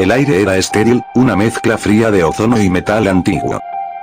El aire era estéril, una mezcla fría de ozono y metal antiguo.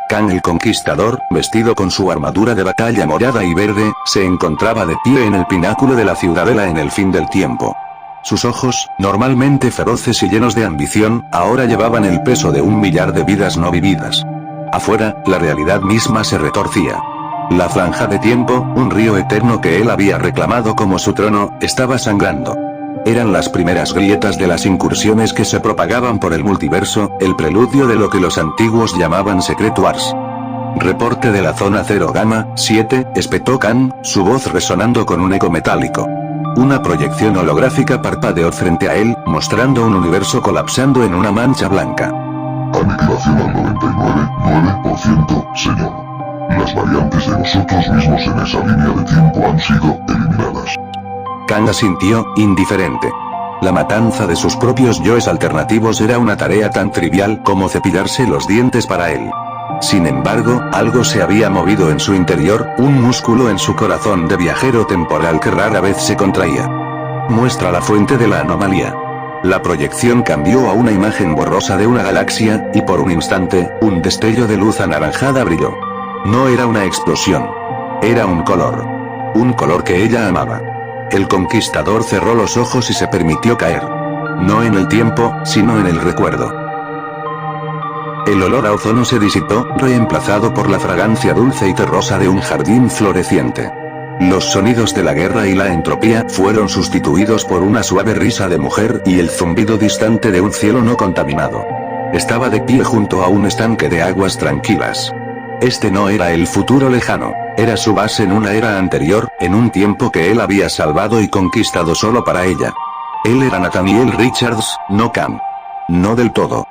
Kang el Conquistador, vestido con su armadura de batalla morada y verde, se encontraba de pie en el pináculo de la ciudadela en el fin del tiempo. Sus ojos, normalmente feroces y llenos de ambición, ahora llevaban el peso de 1.000.000 de vidas no vividas. Afuera, la realidad misma se retorcía. La franja de tiempo, un río eterno que él había reclamado como su trono, estaba sangrando. Eran las primeras grietas de las incursiones que se propagaban por el multiverso, el preludio de lo que los antiguos llamaban Secret Wars. Reporte de la zona 0 Gamma 7, espetó Kang, su voz resonando con un eco metálico. Una proyección holográfica parpadeó frente a él, mostrando un universo colapsando en una mancha blanca. Aniquilación al 99,9%, señor. Las variantes de nosotros mismos en esa línea de tiempo han sido eliminadas. Kang asintió, indiferente. La matanza de sus propios yoes alternativos era una tarea tan trivial como cepillarse los dientes para él. Sin embargo, algo se había movido en su interior, un músculo en su corazón de viajero temporal que rara vez se contraía. Muestra la fuente de la anomalía. La proyección cambió a una imagen borrosa de una galaxia, y por un instante, un destello de luz anaranjada brilló. No era una explosión. Era un color. Un color que ella amaba. El Conquistador cerró los ojos y se permitió caer. No en el tiempo, sino en el recuerdo. El olor a ozono se disipó, reemplazado por la fragancia dulce y terrosa de un jardín floreciente. Los sonidos de la guerra y la entropía fueron sustituidos por una suave risa de mujer y el zumbido distante de un cielo no contaminado. Estaba de pie junto a un estanque de aguas tranquilas. Este no era el futuro lejano, era su base en una era anterior, en un tiempo que él había salvado y conquistado solo para ella. Él era Nathaniel Richards, no Kang. No del todo.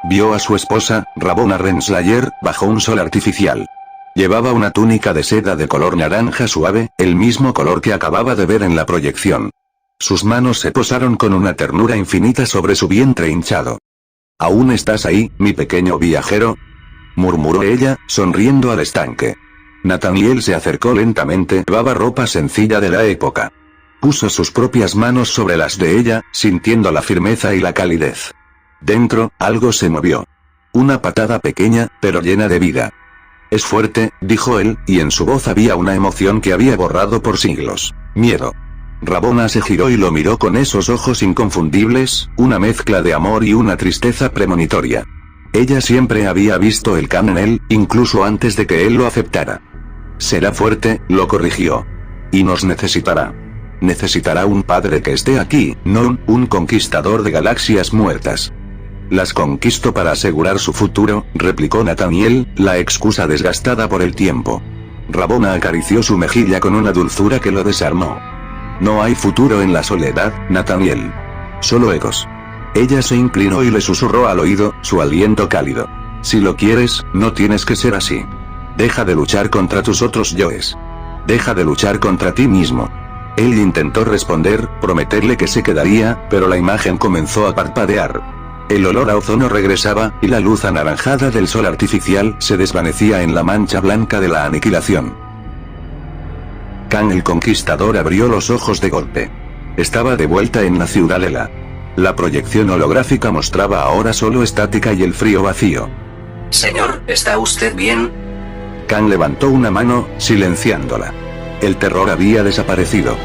Vio a su esposa, Ravonna Renslayer, bajo un sol artificial. Llevaba una túnica de seda de color naranja suave, el mismo color que acababa de ver en la proyección. Sus manos se posaron con una ternura infinita sobre su vientre hinchado. ¿Aún estás ahí, mi pequeño viajero?, murmuró ella, sonriendo al estanque. Nathaniel se acercó lentamente, llevaba ropa sencilla de la época. Puso sus propias manos sobre las de ella, sintiendo la firmeza y la calidez. Dentro, algo se movió. Una patada pequeña, pero llena de vida. Es fuerte, dijo él, y en su voz había una emoción que había borrado por siglos. Miedo. Ravonna se giró y lo miró con esos ojos inconfundibles, una mezcla de amor y una tristeza premonitoria. Ella siempre había visto el Kang en él, incluso antes de que él lo aceptara. Será fuerte, lo corrigió. Y nos necesitará. Necesitará un padre que esté aquí, no un conquistador de galaxias muertas. Las conquisto para asegurar su futuro, replicó Nathaniel, la excusa desgastada por el tiempo. Ravonna acarició su mejilla con una dulzura que lo desarmó. No hay futuro en la soledad, Nathaniel. Solo egos. Ella se inclinó y le susurró al oído, su aliento cálido. Si lo quieres, no tienes que ser así. Deja de luchar contra tus otros yoes. Deja de luchar contra ti mismo. Él intentó responder, prometerle que se quedaría, pero la imagen comenzó a parpadear. El olor a ozono regresaba, y la luz anaranjada del sol artificial se desvanecía en la mancha blanca de la aniquilación. Kang el Conquistador abrió los ojos de golpe. Estaba de vuelta en la ciudadela. La proyección holográfica mostraba ahora solo estática y el frío vacío. Señor, ¿está usted bien? Kang levantó una mano, silenciándola. El terror había desaparecido.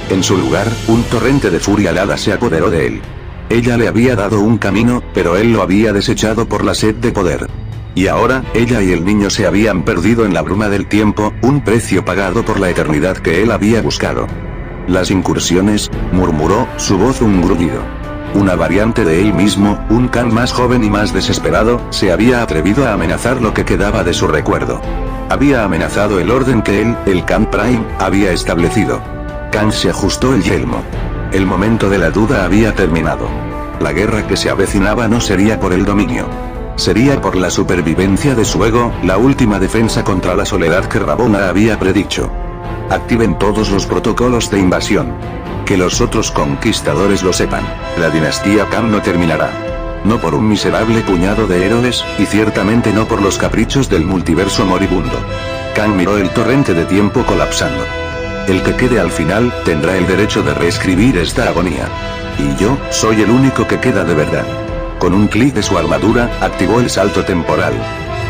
En su lugar, un torrente de furia alada se apoderó de él. Ella le había dado un camino, pero él lo había desechado por la sed de poder. Y ahora, ella y el niño se habían perdido en la bruma del tiempo, un precio pagado por la eternidad que él había buscado. Las incursiones, murmuró, su voz un gruñido. Una variante de él mismo, un Kang más joven y más desesperado, se había atrevido a amenazar lo que quedaba de su recuerdo. Había amenazado el orden que él, el Kang Prime, había establecido. Kang se ajustó el yelmo. El momento de la duda había terminado. La guerra que se avecinaba no sería por el dominio. Sería por la supervivencia de su ego, la última defensa contra la soledad que Ravonna había predicho. Activen todos los protocolos de invasión. Que los otros conquistadores lo sepan, la dinastía Kang no terminará. No por un miserable puñado de héroes, y ciertamente no por los caprichos del multiverso moribundo. Kang miró el torrente de tiempo colapsando. El que quede al final, tendrá el derecho de reescribir esta agonía. Y yo, soy el único que queda de verdad. Con un clic de su armadura, activó el salto temporal.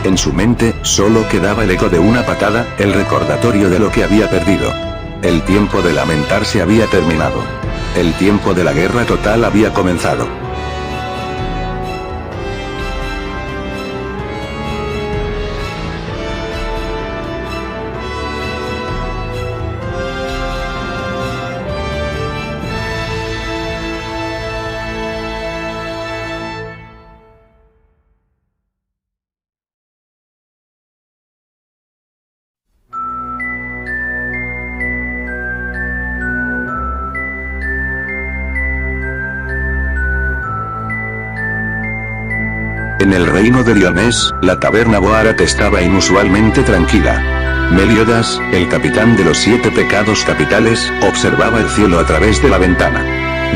En su mente, solo quedaba el eco de una patada, el recordatorio de lo que había perdido. El tiempo de lamentarse había terminado. El tiempo de la guerra total había comenzado. En el reino de Lionés, la taberna Boarat estaba inusualmente tranquila. Meliodas, el capitán de los 7 pecados capitales, observaba el cielo a través de la ventana.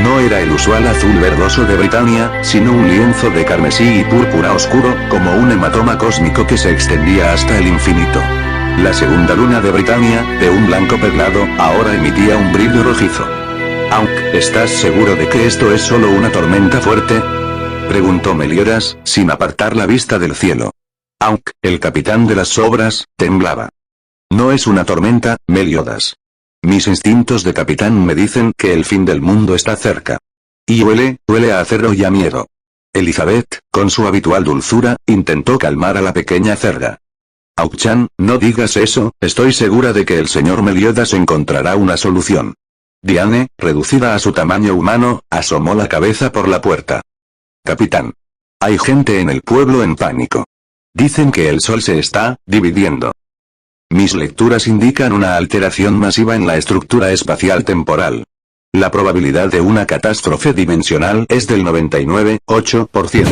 No era el usual azul verdoso de Britania, sino un lienzo de carmesí y púrpura oscuro, como un hematoma cósmico que se extendía hasta el infinito. La segunda luna de Britania, de un blanco perlado, ahora emitía un brillo rojizo. Aunque, ¿estás seguro de que esto es solo una tormenta fuerte?, preguntó Meliodas, sin apartar la vista del cielo. Aunque, el capitán de las sobras, temblaba. No es una tormenta, Meliodas. Mis instintos de capitán me dicen que el fin del mundo está cerca. Y huele a acero y a miedo. Elizabeth, con su habitual dulzura, intentó calmar a la pequeña cerda. Auchan, no digas eso, estoy segura de que el señor Meliodas encontrará una solución. Diane, reducida a su tamaño humano, asomó la cabeza por la puerta. Capitán. Hay gente en el pueblo en pánico. Dicen que el sol se está dividiendo. Mis lecturas indican una alteración masiva en la estructura espacial temporal. La probabilidad de una catástrofe dimensional es del 99,8%.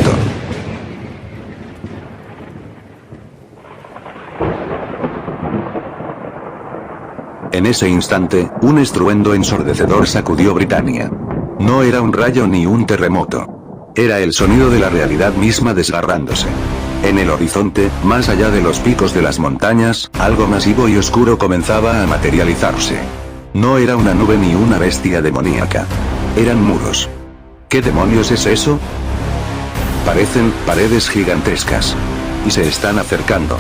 En ese instante, un estruendo ensordecedor sacudió Britania. No era un rayo ni un terremoto. Era el sonido de la realidad misma desgarrándose. En el horizonte, más allá de los picos de las montañas, algo masivo y oscuro comenzaba a materializarse. No era una nube ni una bestia demoníaca. Eran muros. ¿Qué demonios es eso? Parecen paredes gigantescas. Y se están acercando.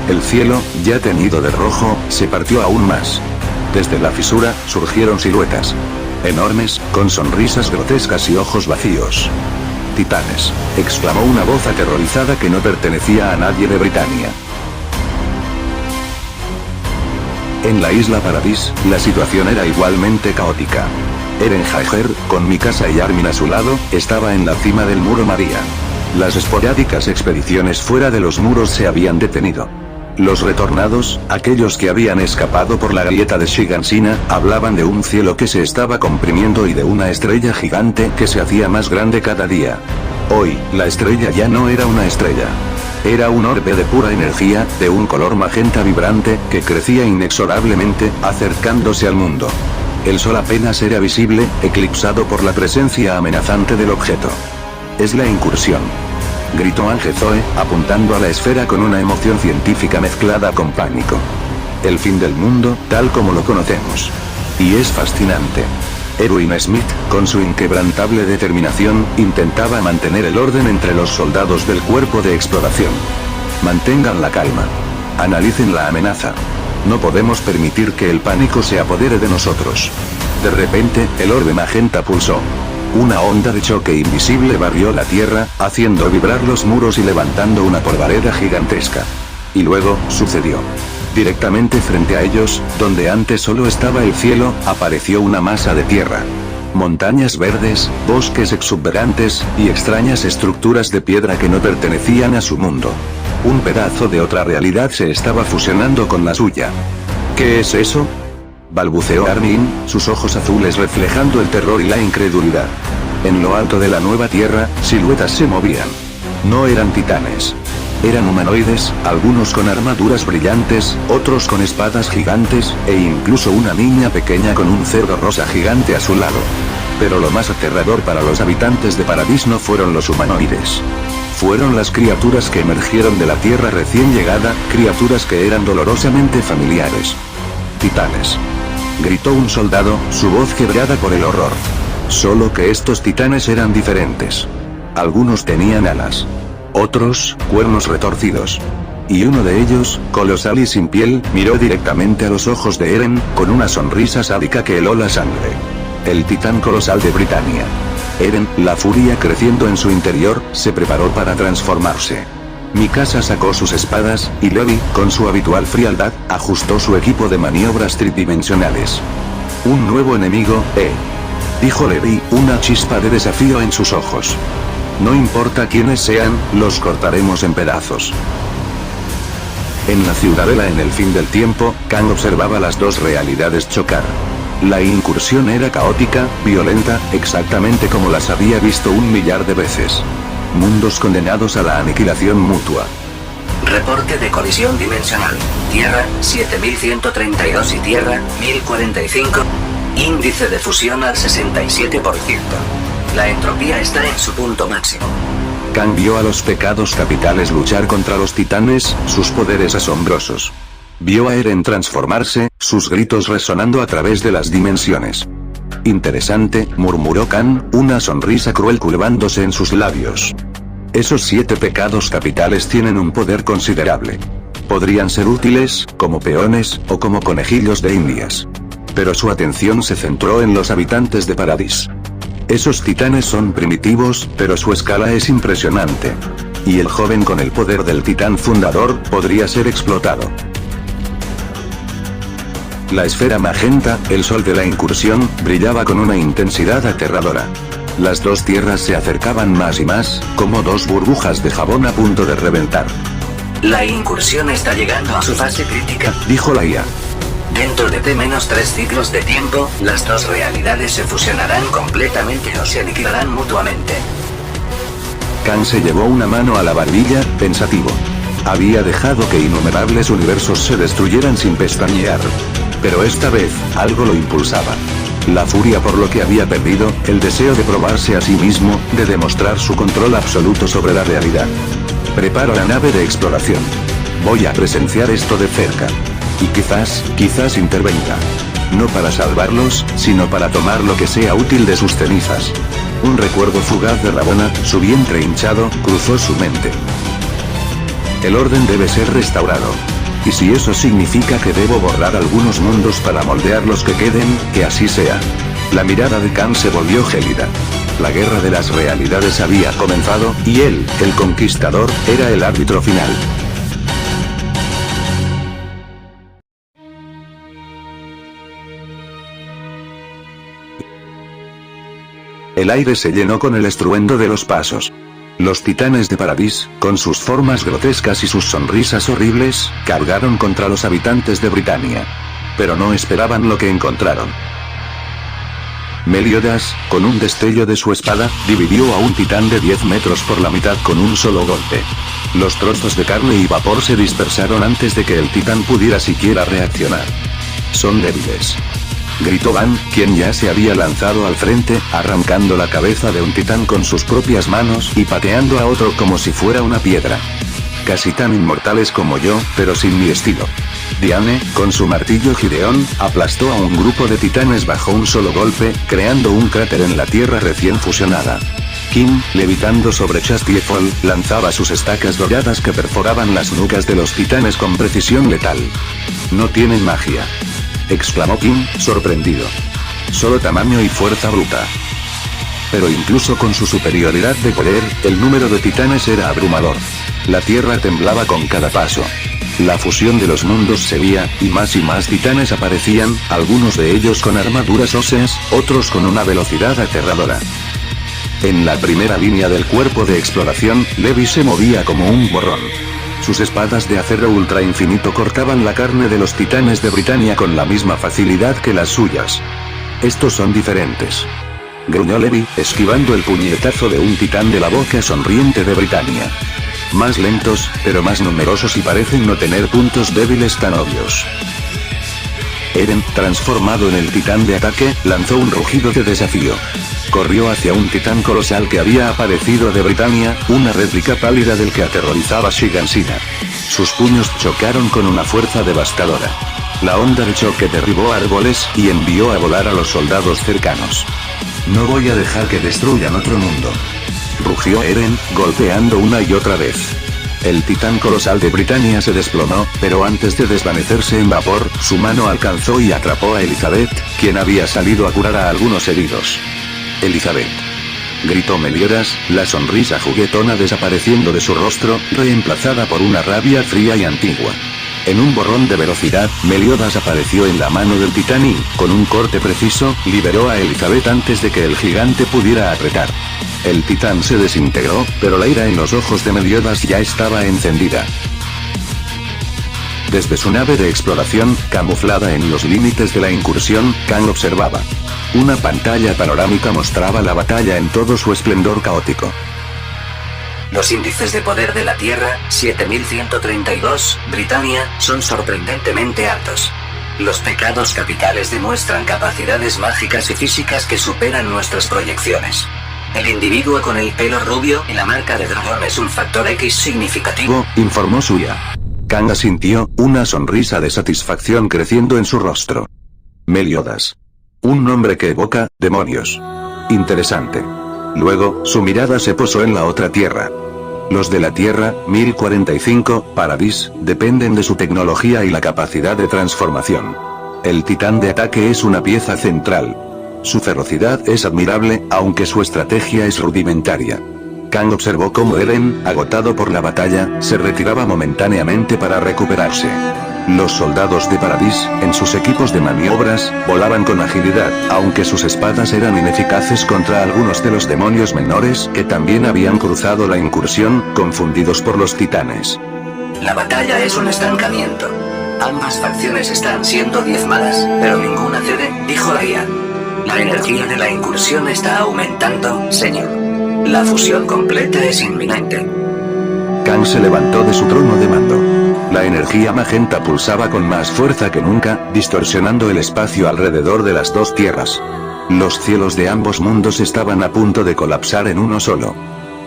El cielo, ya teñido de rojo, se partió aún más. Desde la fisura, surgieron siluetas. Enormes, con sonrisas grotescas y ojos vacíos. Titanes, exclamó una voz aterrorizada que no pertenecía a nadie de Britania. En la isla Paradis, la situación era igualmente caótica. Eren Jaeger, con Mikasa y Armin a su lado, estaba en la cima del muro María. Las esporádicas expediciones fuera de los muros se habían detenido. Los retornados, aquellos que habían escapado por la grieta de Shiganshina, hablaban de un cielo que se estaba comprimiendo y de una estrella gigante que se hacía más grande cada día. Hoy, la estrella ya no era una estrella. Era un orbe de pura energía, de un color magenta vibrante, que crecía inexorablemente, acercándose al mundo. El sol apenas era visible, eclipsado por la presencia amenazante del objeto. Es la incursión. Gritó Ange Zoe, apuntando a la esfera con una emoción científica mezclada con pánico. El fin del mundo, tal como lo conocemos. Y es fascinante. Erwin Smith, con su inquebrantable determinación, intentaba mantener el orden entre los soldados del cuerpo de exploración. Mantengan la calma. Analicen la amenaza. No podemos permitir que el pánico se apodere de nosotros. De repente, el orbe magenta pulsó. Una onda de choque invisible barrió la tierra, haciendo vibrar los muros y levantando una polvareda gigantesca. Y luego, sucedió. Directamente frente a ellos, donde antes solo estaba el cielo, apareció una masa de tierra. Montañas verdes, bosques exuberantes, y extrañas estructuras de piedra que no pertenecían a su mundo. Un pedazo de otra realidad se estaba fusionando con la suya. ¿Qué es eso?, balbuceó Armin, sus ojos azules reflejando el terror y la incredulidad. En lo alto de la nueva tierra, siluetas se movían. No eran titanes. Eran humanoides, algunos con armaduras brillantes, otros con espadas gigantes, e incluso una niña pequeña con un cerdo rosa gigante a su lado. Pero lo más aterrador para los habitantes de Paradis no fueron los humanoides. Fueron las criaturas que emergieron de la tierra recién llegada, criaturas que eran dolorosamente familiares. Titanes. Gritó un soldado, su voz quebrada por el horror. Solo que estos titanes eran diferentes. Algunos tenían alas. Otros, cuernos retorcidos. Y uno de ellos, colosal y sin piel, miró directamente a los ojos de Eren, con una sonrisa sádica que heló la sangre. El titán colosal de Britania. Eren, la furia creciendo en su interior, se preparó para transformarse. Mikasa sacó sus espadas, y Levi, con su habitual frialdad, ajustó su equipo de maniobras tridimensionales. Un nuevo enemigo, dijo Levi, una chispa de desafío en sus ojos. No importa quiénes sean, los cortaremos en pedazos. En la ciudadela en el fin del tiempo, Kang observaba las dos realidades chocar. La incursión era caótica, violenta, exactamente como las había visto 1.000.000 de veces. Mundos condenados a la aniquilación mutua. Reporte de colisión dimensional. Tierra, 7132 y Tierra, 1045. Índice de fusión al 67%. La entropía está en su punto máximo. Kang vio a los pecados capitales luchar contra los titanes, sus poderes asombrosos. Vio a Eren transformarse, sus gritos resonando a través de las dimensiones. Interesante, murmuró Kang, una sonrisa cruel curvándose en sus labios. Esos 7 pecados capitales tienen un poder considerable. Podrían ser útiles, como peones, o como conejillos de indias. Pero su atención se centró en los habitantes de Paradis. Esos titanes son primitivos, pero su escala es impresionante. Y el joven con el poder del titán fundador, podría ser explotado. La esfera magenta, el sol de la incursión, brillaba con una intensidad aterradora. Las dos tierras se acercaban más y más, como dos burbujas de jabón a punto de reventar. La incursión está llegando a su fase crítica, dijo la IA. Dentro de T-3 ciclos de tiempo, las dos realidades se fusionarán completamente o se aniquilarán mutuamente. Kang se llevó una mano a la barbilla, pensativo. Había dejado que innumerables universos se destruyeran sin pestañear. Pero esta vez, algo lo impulsaba. La furia por lo que había perdido, el deseo de probarse a sí mismo, de demostrar su control absoluto sobre la realidad. Preparo la nave de exploración. Voy a presenciar esto de cerca. Y quizás intervenga. No para salvarlos, sino para tomar lo que sea útil de sus cenizas. Un recuerdo fugaz de Rabona, su vientre hinchado, cruzó su mente. El orden debe ser restaurado. Y si eso significa que debo borrar algunos mundos para moldear los que queden, que así sea. La mirada de Kang se volvió gélida. La guerra de las realidades había comenzado, y él, el conquistador, era el árbitro final. El aire se llenó con el estruendo de los pasos. Los titanes de Paradis, con sus formas grotescas y sus sonrisas horribles, cargaron contra los habitantes de Britania. Pero no esperaban lo que encontraron. Meliodas, con un destello de su espada, dividió a un titán de 10 metros por la mitad con un solo golpe. Los trozos de carne y vapor se dispersaron antes de que el titán pudiera siquiera reaccionar. Son débiles, gritó Van, quien ya se había lanzado al frente, arrancando la cabeza de un titán con sus propias manos y pateando a otro como si fuera una piedra. Casi tan inmortales como yo, pero sin mi estilo. Diane, con su martillo Gideón, aplastó a un grupo de titanes bajo un solo golpe, creando un cráter en la tierra recién fusionada. Kim, levitando sobre Chastiefol, lanzaba sus estacas doradas que perforaban las nucas de los titanes con precisión letal. No tienen magia, exclamó Kim, sorprendido. Solo tamaño y fuerza bruta. Pero incluso con su superioridad de poder, el número de titanes era abrumador. La tierra temblaba con cada paso. La fusión de los mundos seguía, y más titanes aparecían, algunos de ellos con armaduras óseas, otros con una velocidad aterradora. En la primera línea del cuerpo de exploración, Levi se movía como un borrón. Sus espadas de acero ultra infinito cortaban la carne de los titanes de Britania con la misma facilidad que las suyas. Estos son diferentes, gruñó Levi, esquivando el puñetazo de un titán de la boca sonriente de Britania. Más lentos, pero más numerosos y parecen no tener puntos débiles tan obvios. Eren, transformado en el titán de ataque, lanzó un rugido de desafío. Corrió hacia un titán colosal que había aparecido de Britania, una réplica pálida del que aterrorizaba Shigansina. Sus puños chocaron con una fuerza devastadora. La onda de choque derribó árboles y envió a volar a los soldados cercanos. No voy a dejar que destruyan otro mundo, rugió Eren, golpeando una y otra vez. El titán colosal de Britannia se desplomó, pero antes de desvanecerse en vapor, su mano alcanzó y atrapó a Elizabeth, quien había salido a curar a algunos heridos. Elizabeth. Gritó Meliodas, la sonrisa juguetona desapareciendo de su rostro, reemplazada por una rabia fría y antigua. En un borrón de velocidad, Meliodas apareció en la mano del titán y, con un corte preciso, liberó a Elizabeth antes de que el gigante pudiera apretar. El titán se desintegró, pero la ira en los ojos de Meliodas ya estaba encendida. Desde su nave de exploración, camuflada en los límites de la incursión, Kang observaba. Una pantalla panorámica mostraba la batalla en todo su esplendor caótico. Los índices de poder de la Tierra, 7132, Britannia, son sorprendentemente altos. Los pecados capitales demuestran capacidades mágicas y físicas que superan nuestras proyecciones. El individuo con el pelo rubio y la marca de dragón es un factor X significativo, informó Suya. Kang asintió, una sonrisa de satisfacción creciendo en su rostro. Meliodas. Un nombre que evoca, demonios. Interesante. Luego, su mirada se posó en la otra Tierra. Los de la Tierra, 1045, Paradis, dependen de su tecnología y la capacidad de transformación. El titán de ataque es una pieza central. Su ferocidad es admirable, aunque su estrategia es rudimentaria. Kang observó cómo Eren, agotado por la batalla, se retiraba momentáneamente para recuperarse. Los soldados de Paradis, en sus equipos de maniobras, volaban con agilidad, aunque sus espadas eran ineficaces contra algunos de los demonios menores que también habían cruzado la incursión, confundidos por los titanes. La batalla es un estancamiento. Ambas facciones están siendo diezmadas, pero ninguna cede, dijo la IA. La energía de la incursión está aumentando, señor. La fusión completa es inminente. Kang se levantó de su trono de mando. La energía magenta pulsaba con más fuerza que nunca, distorsionando el espacio alrededor de las dos tierras. Los cielos de ambos mundos estaban a punto de colapsar en uno solo.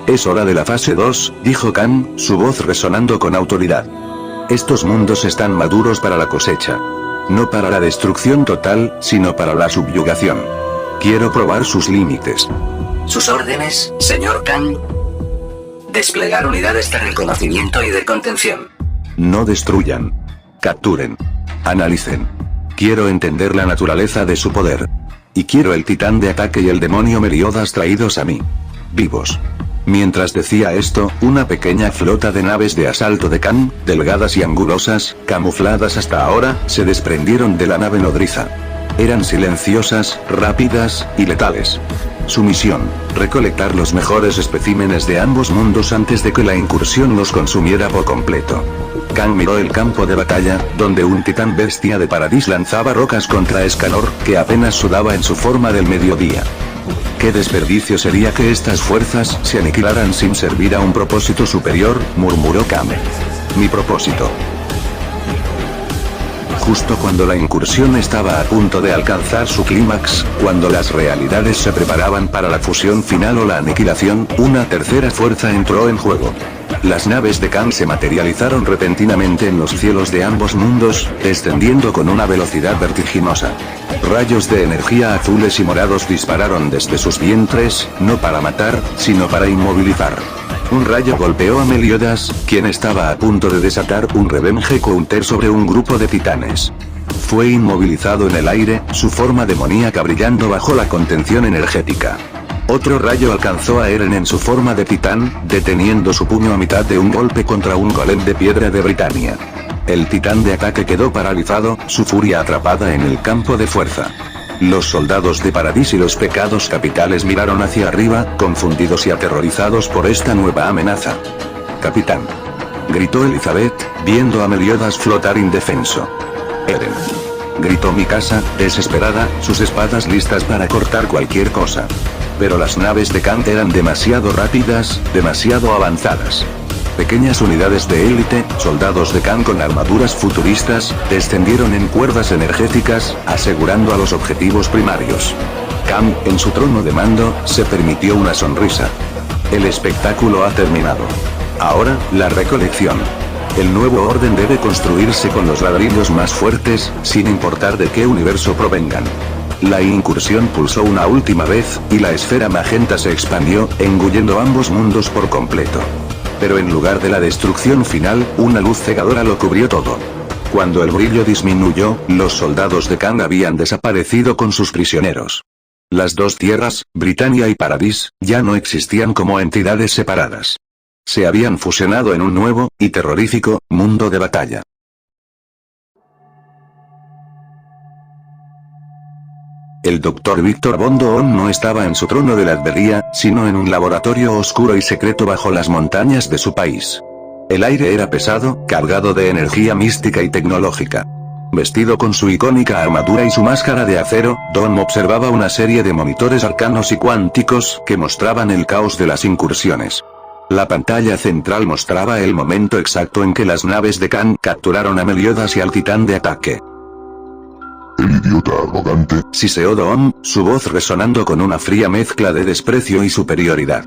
Es hora de la fase 2, dijo Kang, su voz resonando con autoridad. Estos mundos están maduros para la cosecha. No para la destrucción total, sino para la subyugación. Quiero probar sus límites. Sus órdenes, señor Kang. Desplegar unidades de reconocimiento y de contención. No destruyan. Capturen. Analicen. Quiero entender la naturaleza de su poder. Y quiero el titán de ataque y el demonio Meliodas traídos a mí. Vivos. Mientras decía esto, una pequeña flota de naves de asalto de Kang, delgadas y angulosas, camufladas hasta ahora, se desprendieron de la nave nodriza. Eran silenciosas, rápidas, y letales. Su misión, recolectar los mejores especímenes de ambos mundos antes de que la incursión los consumiera por completo. Kang miró el campo de batalla, donde un titán bestia de Paradis lanzaba rocas contra Escanor, que apenas sudaba en su forma del mediodía. Qué desperdicio sería que estas fuerzas se aniquilaran sin servir a un propósito superior, murmuró Kang. Mi propósito. Justo cuando la incursión estaba a punto de alcanzar su clímax, cuando las realidades se preparaban para la fusión final o la aniquilación, una tercera fuerza entró en juego. Las naves de Kang se materializaron repentinamente en los cielos de ambos mundos, descendiendo con una velocidad vertiginosa. Rayos de energía azules y morados dispararon desde sus vientres, no para matar, sino para inmovilizar. Un rayo golpeó a Meliodas, quien estaba a punto de desatar un revenge counter sobre un grupo de titanes. Fue inmovilizado en el aire, su forma demoníaca brillando bajo la contención energética. Otro rayo alcanzó a Eren en su forma de titán, deteniendo su puño a mitad de un golpe contra un golem de piedra de Britannia. El titán de ataque quedó paralizado, su furia atrapada en el campo de fuerza. Los soldados de Paradis y los pecados capitales miraron hacia arriba, confundidos y aterrorizados por esta nueva amenaza. Capitán. Gritó Elizabeth, viendo a Meliodas flotar indefenso. Eren. Gritó Mikasa, desesperada, sus espadas listas para cortar cualquier cosa. Pero las naves de Kang eran demasiado rápidas, demasiado avanzadas. Pequeñas unidades de élite, soldados de Kang con armaduras futuristas, descendieron en cuerdas energéticas, asegurando a los objetivos primarios. Kang, en su trono de mando, se permitió una sonrisa. El espectáculo ha terminado. Ahora, la recolección. El nuevo orden debe construirse con los ladrillos más fuertes, sin importar de qué universo provengan. La incursión pulsó una última vez, y la esfera magenta se expandió, engullendo ambos mundos por completo. Pero en lugar de la destrucción final, una luz cegadora lo cubrió todo. Cuando el brillo disminuyó, los soldados de Kang habían desaparecido con sus prisioneros. Las dos tierras, Britannia y Paradis, ya no existían como entidades separadas. Se habían fusionado en un nuevo, y terrorífico, mundo de batalla. El Dr. Victor Von Doom no estaba en su trono de la Adveria, sino en un laboratorio oscuro y secreto bajo las montañas de su país. El aire era pesado, cargado de energía mística y tecnológica. Vestido con su icónica armadura y su máscara de acero, Dom observaba una serie de monitores arcanos y cuánticos que mostraban el caos de las incursiones. La pantalla central mostraba el momento exacto en que las naves de Kang capturaron a Meliodas y al titán de ataque. El idiota arrogante, siseó Dom, su voz resonando con una fría mezcla de desprecio y superioridad.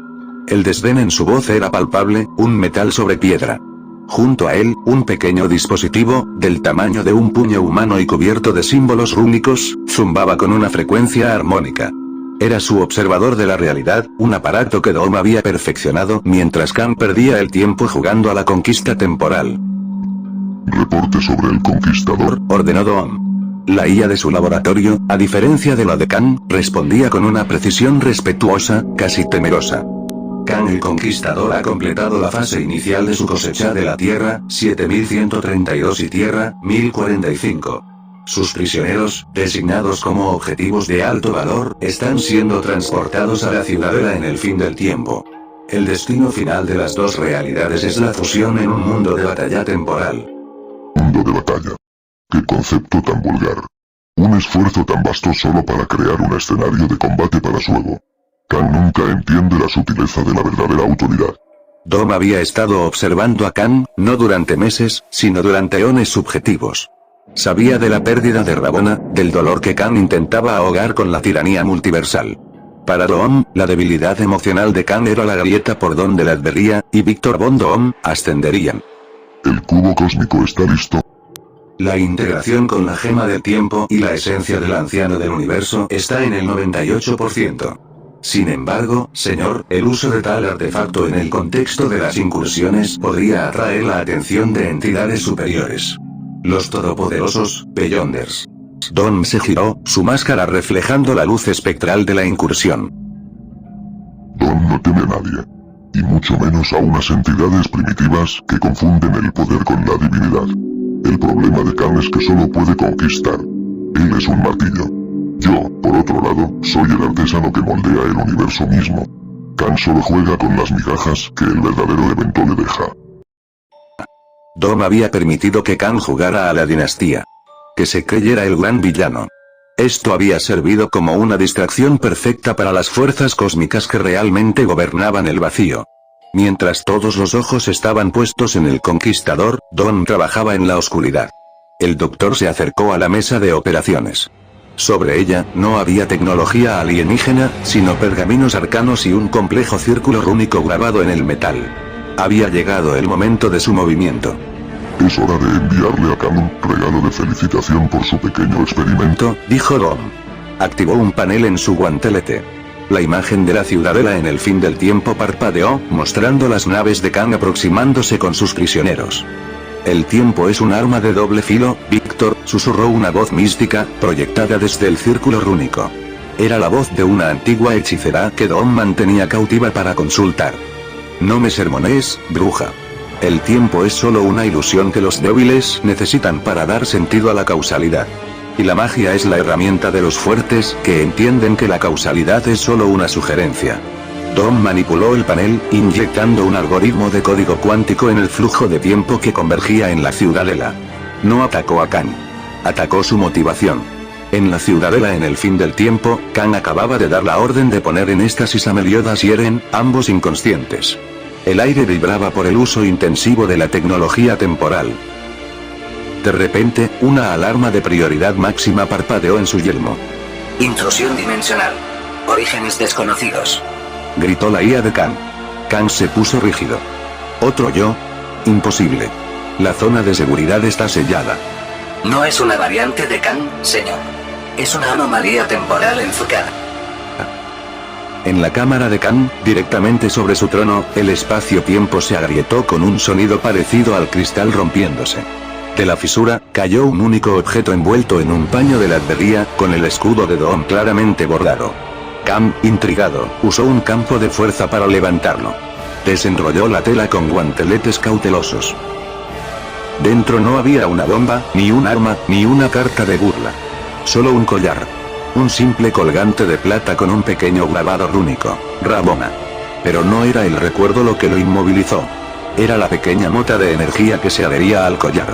El desdén en su voz era palpable, un metal sobre piedra. Junto a él, un pequeño dispositivo, del tamaño de un puño humano y cubierto de símbolos rúnicos, zumbaba con una frecuencia armónica. Era su observador de la realidad, un aparato que Dom había perfeccionado mientras Kang perdía el tiempo jugando a la conquista temporal. reporte sobre el conquistador, Ordenó Dom. La IA de su laboratorio, a diferencia de la de Kang, respondía con una precisión respetuosa, casi temerosa. Kang el Conquistador ha completado la fase inicial de su cosecha de la Tierra, 7132 y Tierra, 1045. Sus prisioneros, designados como objetivos de alto valor, están siendo transportados a la Ciudadela en el fin del tiempo. El destino final de las dos realidades es la fusión en un mundo de batalla temporal. mundo de batalla. ¡Qué concepto tan vulgar! Un esfuerzo tan vasto solo para crear un escenario de combate para su ego. Kang nunca entiende la sutileza de la verdadera autoridad. Dom había estado observando a Kang, no durante meses, sino durante eones subjetivos. Sabía de la pérdida de Rabona, del dolor que Kang intentaba ahogar con la tiranía multiversal. Para Dom, la debilidad emocional de Kang era la grieta por donde la Adveria, y Victor Von Doom, ascenderían. El cubo cósmico está listo. La integración con la gema del tiempo y la esencia del anciano del universo está en el 98%. Sin embargo, señor, el uso de tal artefacto en el contexto de las incursiones podría atraer la atención de entidades superiores. Los todopoderosos, Beyonders. Dom se giró, su máscara reflejando la luz espectral de la incursión. Dom no teme a nadie. Y mucho menos a unas entidades primitivas que confunden el poder con la divinidad. El problema de Kang es que solo puede conquistar. Él es un martillo. Yo, por otro lado, soy el artesano que moldea el universo mismo. Kang solo juega con las migajas que el verdadero evento le deja. Dom había permitido que Kang jugara a la dinastía. Que se creyera el gran villano. Esto había servido como una distracción perfecta para las fuerzas cósmicas que realmente gobernaban el vacío. Mientras todos los ojos estaban puestos en el Conquistador, Dom trabajaba en la oscuridad. El doctor se acercó a la mesa de operaciones. Sobre ella, no había tecnología alienígena, sino pergaminos arcanos y un complejo círculo rúnico grabado en el metal. Había llegado el momento de su movimiento. Es hora de enviarle a Kang un regalo de felicitación por su pequeño experimento, Dijo Dom. Activó un panel en su guantelete. La imagen de la ciudadela en el fin del tiempo parpadeó, mostrando las naves de Kang aproximándose con sus prisioneros. El tiempo es un arma de doble filo, Víctor, susurró una voz mística, proyectada desde el círculo rúnico. Era la voz de una antigua hechicera que Dom mantenía cautiva para consultar. No me sermonees, bruja. El tiempo es solo una ilusión que los débiles necesitan para dar sentido a la causalidad. Y la magia es la herramienta de los fuertes, que entienden que la causalidad es solo una sugerencia. Dom manipuló el panel, inyectando un algoritmo de código cuántico en el flujo de tiempo que convergía en la ciudadela. No atacó a Kang. Atacó su motivación. En la ciudadela en el fin del tiempo, Kang acababa de dar la orden de poner en éxtasis a Meliodas y Eren, ambos inconscientes. El aire vibraba por el uso intensivo de la tecnología temporal. De repente, una alarma de prioridad máxima parpadeó en su yelmo. Intrusión dimensional. Orígenes desconocidos. Gritó la IA de Kang. Kang se puso rígido. ¿Otro yo? Imposible. La zona de seguridad está sellada. No es una variante de Kang, señor. Es una anomalía temporal enfocada. En la cámara de Khan, directamente sobre su trono, el espacio-tiempo se agrietó con un sonido parecido al cristal rompiéndose. De la fisura, cayó un único objeto envuelto en un paño de ladrería, con el escudo de Doom claramente bordado. Khan, intrigado, usó un campo de fuerza para levantarlo. Desenrolló la tela con guanteletes cautelosos. Dentro no había una bomba, ni un arma, ni una carta de burla. Solo un collar. Un simple colgante de plata con un pequeño grabado rúnico, Rabona. Pero no era el recuerdo lo que lo inmovilizó. Era la pequeña mota de energía que se adhería al collar.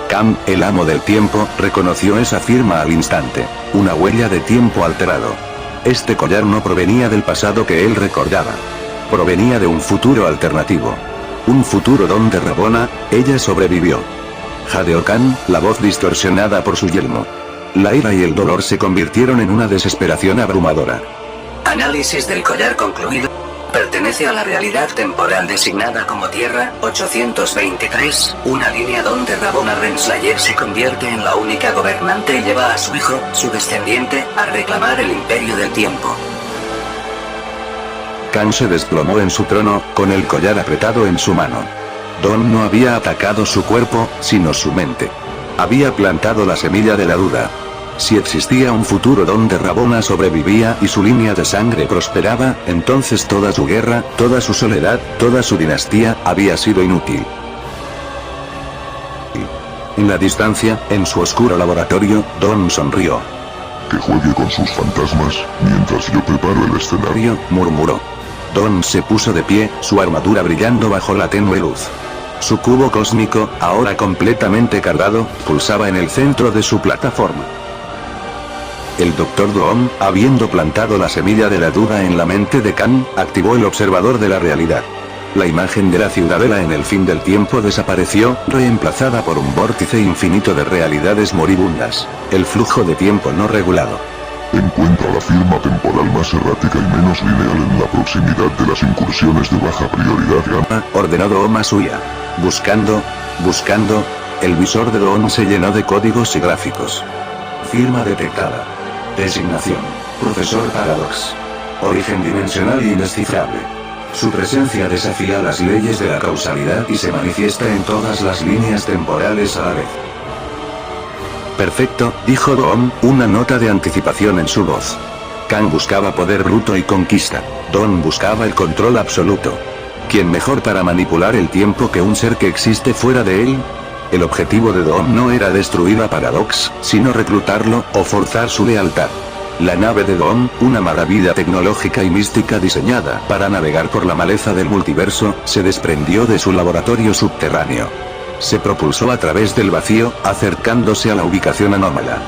Khan, el amo del tiempo, reconoció esa firma al instante. Una huella de tiempo alterado. Este collar no provenía del pasado que él recordaba. Provenía de un futuro alternativo. Un futuro donde Rabona, ella sobrevivió. Jadeó Khan, la voz distorsionada por su yelmo. La ira y el dolor se convirtieron en una desesperación abrumadora. Análisis del collar concluido. Pertenece a la realidad temporal designada como Tierra 823, una línea donde Rabona Renslayer se convierte en la única gobernante y lleva a su hijo, su descendiente, a reclamar el imperio del tiempo. Khan se desplomó en su trono, con el collar apretado en su mano. Don no había atacado su cuerpo, sino su mente. Había plantado la semilla de la duda. Si existía un futuro donde Rabona sobrevivía y su línea de sangre prosperaba, entonces toda su guerra, toda su soledad, toda su dinastía, había sido inútil. En la distancia, en su oscuro laboratorio, Don sonrió. Que juegue con sus fantasmas, mientras yo preparo el escenario, murmuró. Don se puso de pie, su armadura brillando bajo la tenue luz. Su cubo cósmico, ahora completamente cargado, pulsaba en el centro de su plataforma. El Dr. Doom, habiendo plantado la semilla de la duda en la mente de Khan, activó el observador de la realidad. La imagen de la ciudadela en el fin del tiempo desapareció, reemplazada por un vórtice infinito de realidades moribundas. El flujo de tiempo no regulado. encuentra la firma temporal más errática y menos lineal en la proximidad de las incursiones de baja prioridad gamma, ordenó Doom a Suya. Buscando, el visor de Doom se llenó de códigos y gráficos. Firma detectada. Designación: Profesor Paradox. Origen dimensional e indescifrable. Su presencia desafía las leyes de la causalidad y se manifiesta en todas las líneas temporales a la vez. Perfecto, dijo Doom, una nota de anticipación en su voz. Khan buscaba poder bruto y conquista. Doom buscaba el control absoluto. ¿Quién mejor para manipular el tiempo que un ser que existe fuera de él? El objetivo de Doom no era destruir a Paradox, sino reclutarlo, o forzar su lealtad. La nave de Doom, una maravilla tecnológica y mística diseñada para navegar por la maleza del multiverso, se desprendió de su laboratorio subterráneo. Se propulsó a través del vacío, acercándose a la ubicación anómala.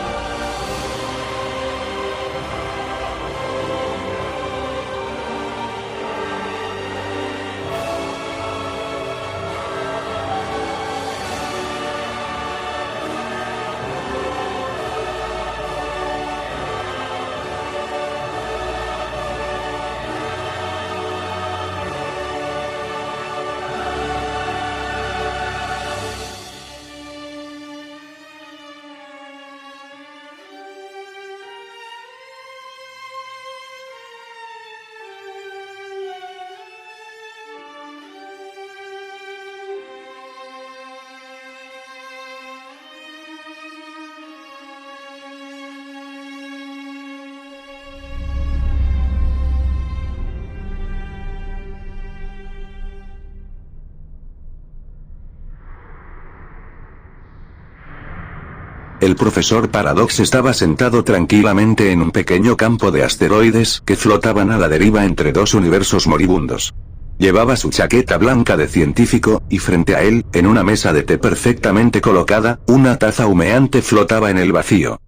El profesor Paradox estaba sentado tranquilamente en un pequeño campo de asteroides que flotaban a la deriva entre dos universos moribundos. Llevaba su chaqueta blanca de científico, y frente a él, en una mesa de té perfectamente colocada, una taza humeante flotaba en el vacío.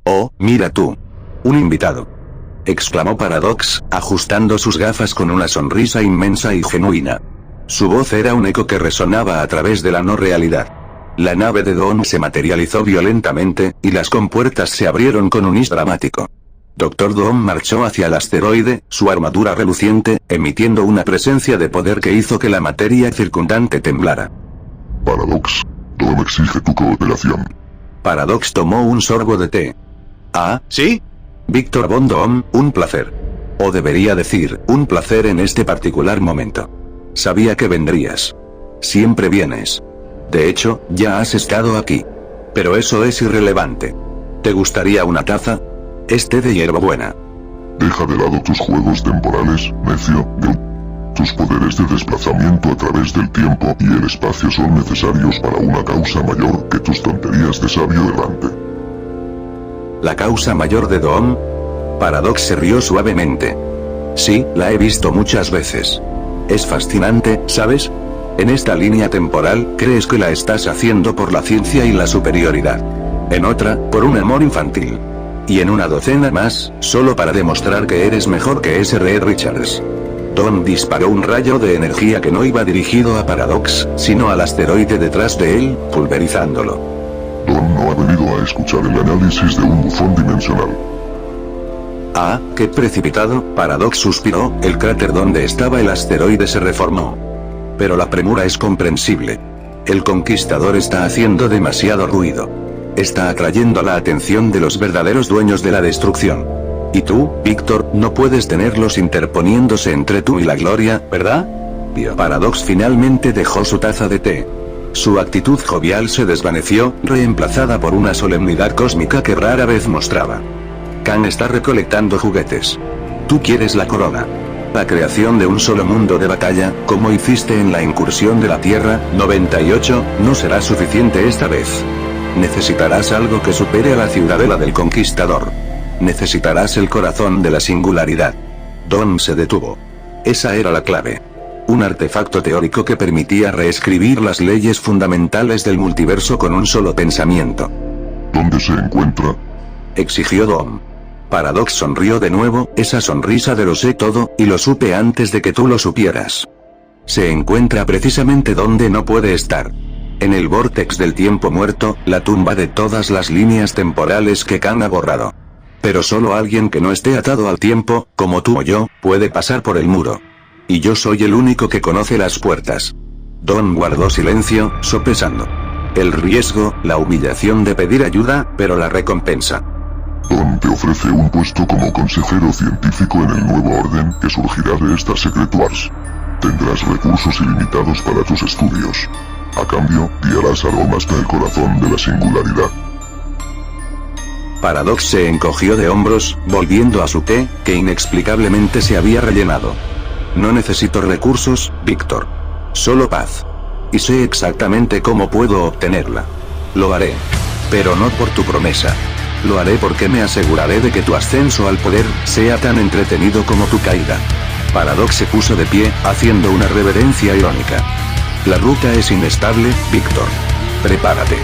«Oh, mira tú. Un invitado», exclamó Paradox, ajustando sus gafas con una sonrisa inmensa y genuina. Su voz era un eco que resonaba a través de la no realidad. La nave de Doom se materializó violentamente, y las compuertas se abrieron con un hiss dramático. Dr. Doom marchó hacia el asteroide, su armadura reluciente, emitiendo una presencia de poder que hizo que la materia circundante temblara. Paradox, Doom exige tu cooperación. Paradox tomó un sorbo de té. Ah, ¿sí? Víctor Von Doom, un placer. O debería decir, un placer en este particular momento. Sabía que vendrías. Siempre vienes. De hecho, ya has estado aquí. Pero eso es irrelevante. ¿Te gustaría una taza? Es té de hierbabuena. Deja de lado tus juegos temporales, necio. Tus poderes de desplazamiento a través del tiempo y el espacio son necesarios para una causa mayor que tus tonterías de sabio errante. ¿La causa mayor de Doom? Paradox se rió suavemente. Sí, la he visto muchas veces. Es fascinante, ¿sabes? En esta línea temporal, crees que la estás haciendo por la ciencia y la superioridad. En otra, por un amor infantil. Y en una docena más, solo para demostrar que eres mejor que ese Reed Richards. Don disparó un rayo de energía que no iba dirigido a Paradox, sino al asteroide detrás de él, pulverizándolo. Don no ha venido a escuchar el análisis de un bufón dimensional. Ah, qué precipitado, Paradox suspiró, el cráter donde estaba el asteroide se reformó. Pero la premura es comprensible. El conquistador está haciendo demasiado ruido. Está atrayendo la atención de los verdaderos dueños de la destrucción. Y tú, Víctor, no puedes tenerlos interponiéndose entre tú y la gloria, ¿verdad? Paradox finalmente dejó su taza de té. Su actitud jovial se desvaneció, reemplazada por una solemnidad cósmica que rara vez mostraba. Khan está recolectando juguetes. Tú quieres la corona. La creación de un solo mundo de batalla, como hiciste en la incursión de la Tierra, 98, no será suficiente esta vez. Necesitarás algo que supere a la ciudadela del conquistador. Necesitarás el corazón de la singularidad. Don se detuvo. Esa era la clave. Un artefacto teórico que permitía reescribir las leyes fundamentales del multiverso con un solo pensamiento. ¿Dónde se encuentra? Exigió Dom. Paradox sonrió de nuevo, esa sonrisa de lo sé todo, y lo supe antes de que tú lo supieras. Se encuentra precisamente donde no puede estar. En el vórtex del tiempo muerto, la tumba de todas las líneas temporales que Khan ha borrado. Pero solo alguien que no esté atado al tiempo, como tú o yo, puede pasar por el muro. Y yo soy el único que conoce las puertas. Don guardó silencio, sopesando. El riesgo, la humillación de pedir ayuda, pero la recompensa. Don te ofrece un puesto como consejero científico en el nuevo orden que surgirá de estas Secret Wars. Tendrás recursos ilimitados para tus estudios. A cambio, guiarás a Dom hasta el corazón de la singularidad. Paradox se encogió de hombros, volviendo a su té, que inexplicablemente se había rellenado. No necesito recursos, Víctor. Solo paz. Y sé exactamente cómo puedo obtenerla. Lo haré. Pero no por tu promesa. Lo haré porque me aseguraré de que tu ascenso al poder sea tan entretenido como tu caída. Paradox se puso de pie, haciendo una reverencia irónica. La ruta es inestable, Víctor. Prepárate.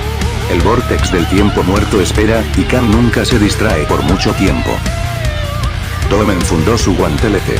El vórtex del tiempo muerto espera, y Khan nunca se distrae por mucho tiempo. Dom enfundó su guantelete.